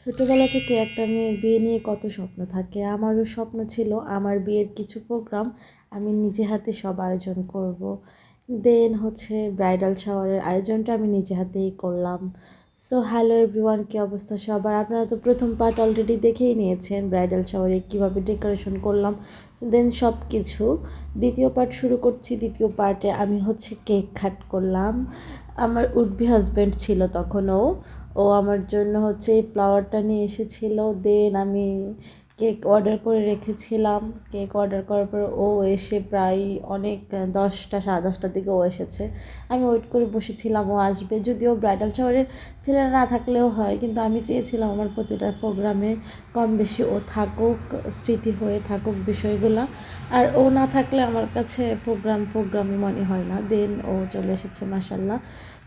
ছোটোবেলা থেকে একটা মেয়ের বিয়ে নিয়ে কত স্বপ্ন থাকে। আমারও স্বপ্ন ছিল আমার বিয়ের কিছু প্রোগ্রাম আমি নিজে হাতে সব আয়োজন করব। দেন হচ্ছে ব্রাইডাল শাওয়ারের আয়োজনটা আমি নিজে হাতেই করলাম। সো হ্যালো এভরিওয়ান, কী অবস্থা সবার? আপনারা তো প্রথম পার্ট অলরেডি দেখেই নিয়েছেন ব্রাইডাল শাওয়ারে কীভাবে ডেকোরেশন করলাম, দেন সব কিছু। দ্বিতীয় পার্ট শুরু করছি। দ্বিতীয় পার্টে আমি হচ্ছে কেক কাট করলাম। আমার উড বি হাজব্যান্ড ছিল তখনও, ও আমার জন্য হচ্ছে এই ফ্লাওয়ারটা নিয়ে এসেছিল। দেন আমি কেক অর্ডার করে রেখেছিলাম। কেক অর্ডার করার পর ও এসে প্রায় অনেক 10টা 10:30টার দিকে ও এসেছে। আমি ওয়েট করে বসেছিলাম ও আসবে, যদিও ব্রাইডাল শাওয়ারে ছেলেরা না থাকলেও হয়, কিন্তু আমি চেয়েছিলাম আমার প্রতিটা প্রোগ্রামে কম বেশি ও থাকুক, স্মৃতি হয়ে থাকুক বিষয়গুলো। আর ও না থাকলে আমার কাছে প্রোগ্রামই মনে হয় না। দেন ও চলে এসেছে, মাশাল্লাহ।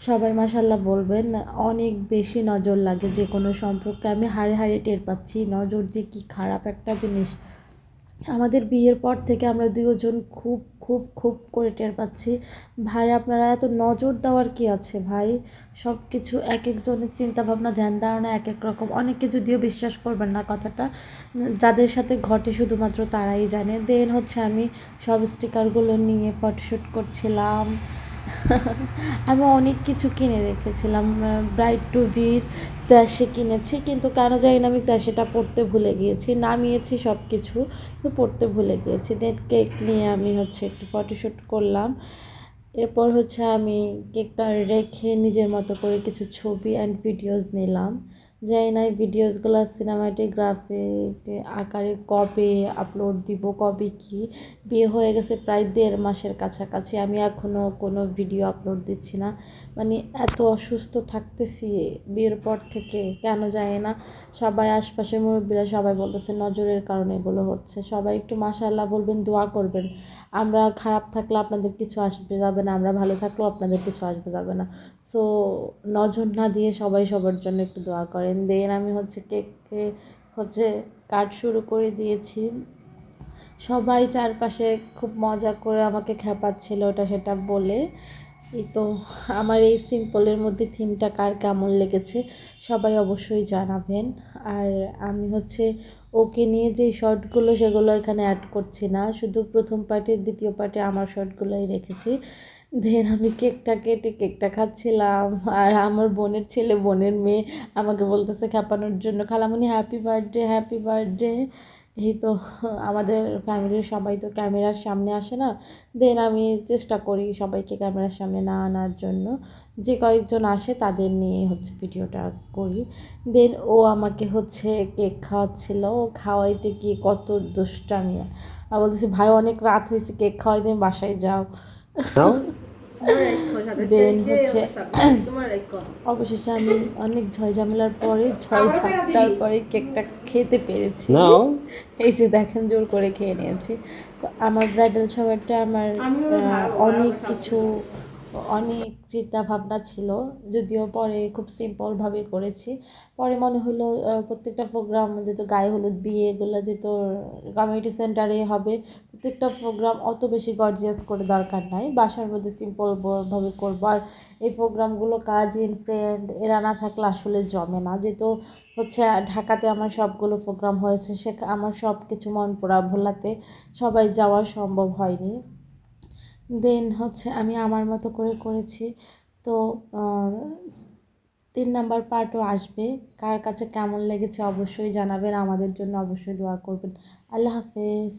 সবাই মাশাল্লাহ বলবেন। অনেক বেশি নজর লাগে যে কোনো সম্পর্কে, আমি হাড়ে হাড়ে টের পাচ্ছি নজর যে কী খারাপ একটা জিনিস। আমাদের বিয়ের পর থেকে আমরা দুজন খুব খুব খুব করে টের পাচ্ছি। ভাই আপনারা এত নজর দেওয়ার কি আছে ভাই? সব কিছু এক একজনের চিন্তাভাবনা ধ্যান ধারণা এক এক রকম। অনেকে যদিও বিশ্বাস করবেন না কথাটা, যাদের সাথে ঘটে শুধুমাত্র তারাই জানে। দেন হচ্ছে আমি সব স্টিকারগুলো নিয়ে ফটোশ্যুট করছিলাম। আমি অনেক কিছু কিনে রেখেছিলাম। ব্রাইড টু বির স্যাশে কিনেছি, কিন্তু কেন জানি না আমি স্যাশেটা পড়তে ভুলে গিয়েছি। নামিয়েছি সব কিছু, পড়তে ভুলে গিয়েছি। দেন কেক নিয়ে আমি হচ্ছে একটু ফটোশ্যুট করলাম। এরপর হচ্ছে আমি কেকটা রেখে নিজের মতো করে কিছু ছবি অ্যান্ড ভিডিওস নিলাম। জানি না এই ভিডিওসগুলো সিনেমাটোগ্রাফিক আকারে কবে আপলোড দিব, কবে কি। বিয়ে হয়ে গেছে প্রায় 1.5 মাসের কাছাকাছি, আমি এখনও কোনো ভিডিও আপলোড দিচ্ছি না। মানে এত অসুস্থ থাকতেছি বিয়ের পর থেকে, কেন জানি না। সবাই আশপাশের মুরব্বীরা সবাই বলতেছে নজরের কারণে এগুলো হচ্ছে। সবাই একটু মাশাআল্লাহ বলবেন, দোয়া করবেন। আমরা খারাপ থাকলে আপনাদের কিছু আসবে যাবে না, আমরা ভালো থাকলেও আপনাদের কিছু আসবে যাবে না। সো নজর না দিয়ে সবাই সবার জন্য একটু দোয়া করেন। দেন আমি হচ্ছে কেককে হচ্ছে কাট শুরু করে দিয়েছি। সবাই চারপাশে খুব মজা করে আমাকে খেপাচ্ছিল ওটা সেটা বলে। এই তো আমার এই সিম্পলের মধ্যে থিমটা কার কেমন লেগেছে সবাই অবশ্যই জানাবেন। আর আমি হচ্ছে ওকে নিয়ে যেই শর্টগুলো সেগুলো এখানে অ্যাড করছি না, শুধু প্রথম পার্টে দ্বিতীয় পার্টে আমার শর্টগুলোই রেখেছি। দেন আমি কেকটা কেটে কেকটা খাচ্ছিলাম। আর আমার বোনের ছেলে বোনের মেয়ে আমাকে বলতেছে খেপানোর জন্য, খালামণি হ্যাপি বার্থডে হ্যাপি বার্থডে। এই তো আমাদের ফ্যামিলির সবাই তো ক্যামেরার সামনে আসে না। দেন আমি চেষ্টা করি সবাইকে ক্যামেরার সামনে না আনার জন্য, যে কয়েকজন আসে তাদের নিয়ে হচ্ছে ভিডিওটা করি। দেন ও আমাকে হচ্ছে কেক খাওয়াচ্ছিল, ও খাওয়াইতে গিয়ে কত দুষ্টামি। আর বলতেছি ভাই অনেক রাত হয়েছে, কেক খাওয়াই তুমি বাসায় যাও। দেন হচ্ছে অবশেষে আমি অনেক ঝামেলার পরে ঝাপটার পরে কেকটা খেতে পেরেছি। এই যে দেখেন জোর করে খেয়ে নিয়েছি। তো আমার ব্রাইডাল শাওয়ারটা আমার অনেক কিছু অনেক চিন্তা ভাবনা ছিল, যদিও পরে খুব সিম্পলভাবে করেছি। পরে মনে হলো প্রত্যেকটা প্রোগ্রাম যেহেতু গায়ে হলুদ বিয়ে এগুলো যেহেতু কমিউনিটি সেন্টারে হবে, প্রত্যেকটা প্রোগ্রাম অত বেশি গর্জিয়াস করে দরকার নাই, বাসার মধ্যে সিম্পলভাবে করবো। আর এই প্রোগ্রামগুলো কাজিন ফ্রেন্ড এরা না থাকলে আসলে জমে না। যেহেতু হচ্ছে ঢাকাতে আমার সবগুলো প্রোগ্রাম হয়েছে, আমার সব কিছু মন পোড়া ভোলাতে সবাই যাওয়া সম্ভব হয়নি। দেন হচ্ছে আমি আমার মতো করে করেছি। তো 3 নাম্বার পার্টও আসবে। কার কাছে কেমন লেগেছে অবশ্যই জানাবেন, আমাদের জন্য অবশ্যই দোয়া করবেন। আল্লাহ হাফেজ।